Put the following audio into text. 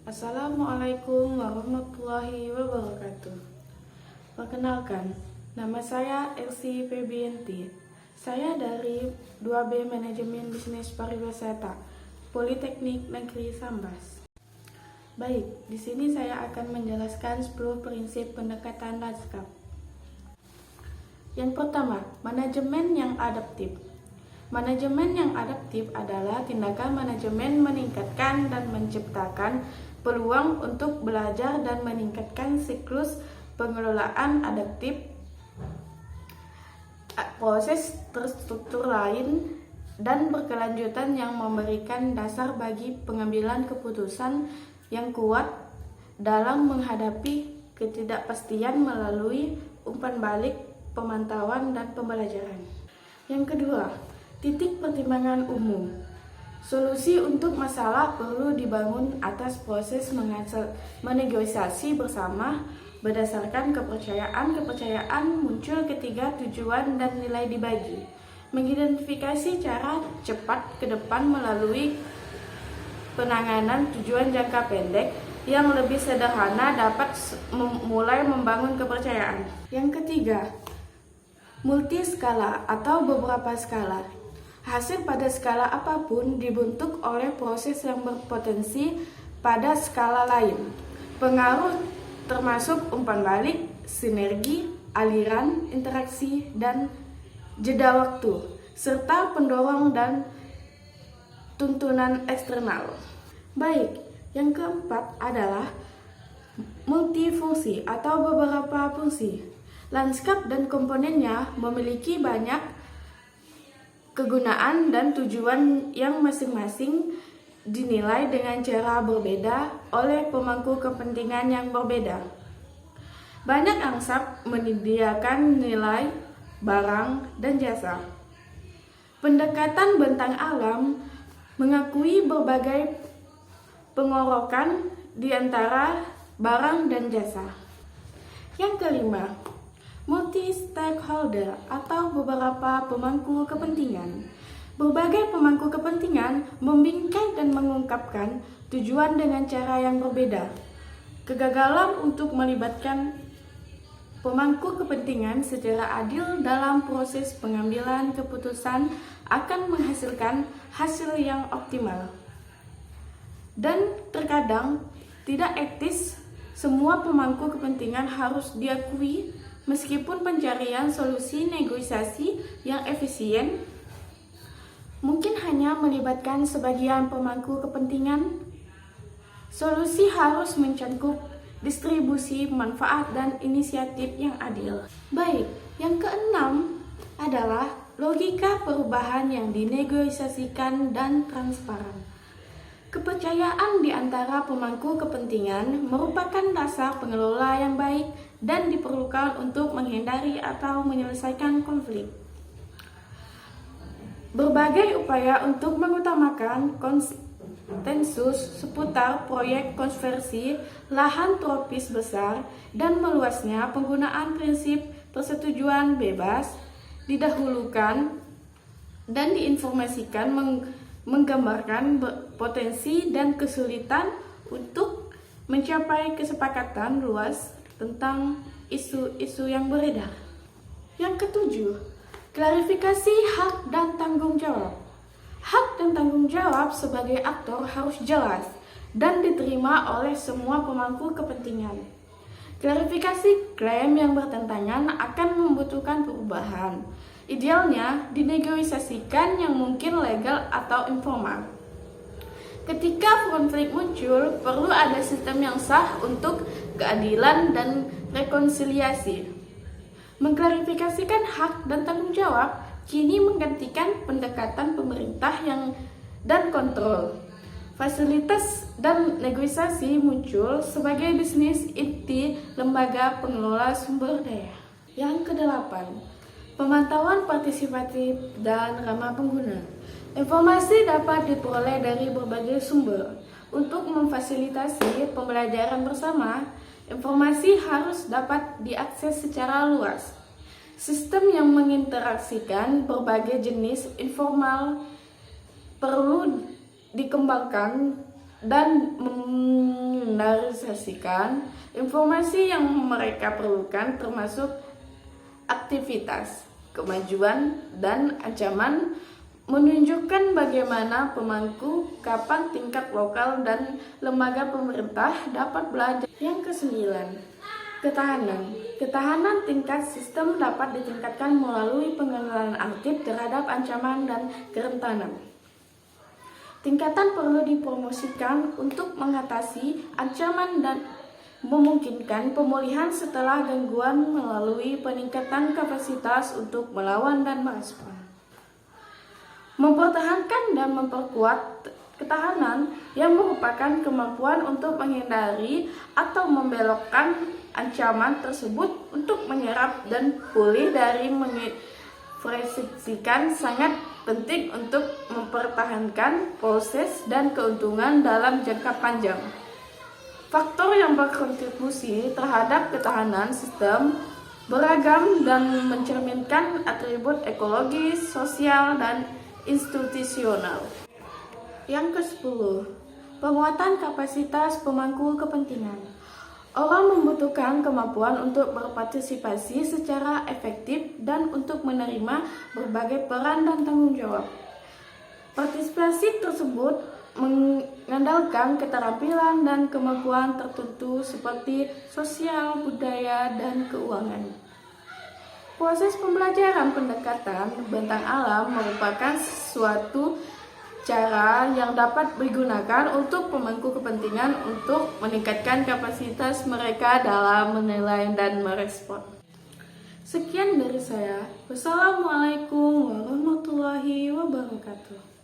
Assalamualaikum warahmatullahi wabarakatuh. Perkenalkan, nama saya Elsie Febianti. Saya dari 2B Manajemen Bisnis Pariwisata, Politeknik Negeri Sambas. Baik, di sini saya akan menjelaskan 10 prinsip pendekatan lanskap. Yang pertama, manajemen yang adaptif. Manajemen yang adaptif adalah tindakan manajemen meningkatkan dan menciptakan peluang untuk belajar dan meningkatkan siklus pengelolaan adaptif, proses terstruktur lain dan berkelanjutan yang memberikan dasar bagi pengambilan keputusan yang kuat dalam menghadapi ketidakpastian melalui umpan balik, pemantauan, dan pembelajaran. Yang kedua, titik pertimbangan umum. Solusi untuk masalah perlu dibangun atas proses menegosiasi bersama berdasarkan kepercayaan muncul ketika tujuan dan nilai dibagi. Mengidentifikasi cara cepat ke depan melalui penanganan tujuan jangka pendek yang lebih sederhana dapat mulai membangun kepercayaan. Yang ketiga, multiskala atau beberapa skala. Hasil pada skala apapun dibentuk oleh proses yang berpotensi pada skala lain. Pengaruh termasuk umpan balik, sinergi, aliran, interaksi, dan jeda waktu, serta pendorong dan tuntunan eksternal. Baik, yang keempat adalah multifungsi atau beberapa fungsi. Lanskap dan komponennya memiliki banyak kegunaan dan tujuan yang masing-masing dinilai dengan cara berbeda oleh pemangku kepentingan yang berbeda. Banyak lansap menyediakan nilai, barang, dan jasa. Pendekatan bentang alam mengakui berbagai pengorokan di antara barang dan jasa. Yang kelima, multi-stakeholder atau beberapa pemangku kepentingan. Berbagai pemangku kepentingan membingkai dan mengungkapkan tujuan dengan cara yang berbeda. Kegagalan untuk melibatkan pemangku kepentingan secara adil dalam proses pengambilan keputusan akan menghasilkan hasil yang optimal. Dan terkadang tidak etis semua pemangku kepentingan harus diakui. Meskipun pencarian solusi negosiasi yang efisien mungkin hanya melibatkan sebagian pemangku kepentingan, solusi harus mencakup distribusi manfaat dan inisiatif yang adil. Baik, yang keenam adalah logika perubahan yang dinegosiasikan dan transparan. Kepercayaan di antara pemangku kepentingan merupakan dasar pengelola yang baik dan diperlukan untuk menghindari atau menyelesaikan konflik. Berbagai upaya untuk mengutamakan konsensus seputar proyek konversi lahan tropis besar dan meluasnya penggunaan prinsip persetujuan bebas didahulukan dan diinformasikan menggambarkan potensi dan kesulitan untuk mencapai kesepakatan luas tentang isu-isu yang beredar. Yang ketujuh, klarifikasi hak dan tanggung jawab. Hak dan tanggung jawab sebagai aktor harus jelas dan diterima oleh semua pemangku kepentingan. Klarifikasi klaim yang bertentangan akan membutuhkan perubahan. Idealnya dinegosiasikan yang mungkin legal atau informal. Ketika konflik muncul, perlu ada sistem yang sah untuk keadilan dan rekonsiliasi. Mengklarifikasikan hak dan tanggung jawab kini menggantikan pendekatan pemerintah dan kontrol. Fasilitas dan negosiasi muncul sebagai bisnis inti lembaga pengelola sumber daya. Yang kedelapan, pemantauan partisipatif dan ramah pengguna. Informasi dapat diperoleh dari berbagai sumber. Untuk memfasilitasi pembelajaran bersama, informasi harus dapat diakses secara luas. Sistem yang menginteraksikan berbagai jenis informal perlu dikembangkan dan meminimalisasikan informasi yang mereka perlukan, termasuk aktivitas, kemajuan, dan ancaman, menunjukkan bagaimana pemangku kapan tingkat lokal dan lembaga pemerintah dapat belajar. Yang kesembilan, ketahanan. Ketahanan tingkat sistem dapat ditingkatkan melalui pengenalan aktif terhadap ancaman dan kerentanan. Tingkatan perlu dipromosikan untuk mengatasi ancaman dan memungkinkan pemulihan setelah gangguan melalui peningkatan kapasitas untuk melawan dan merespon. Mempertahankan dan memperkuat ketahanan yang merupakan kemampuan untuk menghindari atau membelokkan ancaman tersebut untuk menyerap dan pulih dari menginvestasikan sangat penting untuk mempertahankan proses dan keuntungan dalam jangka panjang. Faktor yang berkontribusi terhadap ketahanan sistem beragam dan mencerminkan atribut ekologis, sosial, dan institusional. Yang ke-10, penguatan kapasitas pemangku kepentingan. Orang membutuhkan kemampuan untuk berpartisipasi secara efektif dan untuk menerima berbagai peran dan tanggung jawab. Partisipasi tersebut mengandalkan keterampilan dan kemampuan tertentu seperti sosial, budaya, dan keuangan. Proses pembelajaran pendekatan bentang alam merupakan suatu cara yang dapat digunakan untuk pemangku kepentingan untuk meningkatkan kapasitas mereka dalam menilai dan merespon. Sekian dari saya. Wassalamualaikum warahmatullahi wabarakatuh.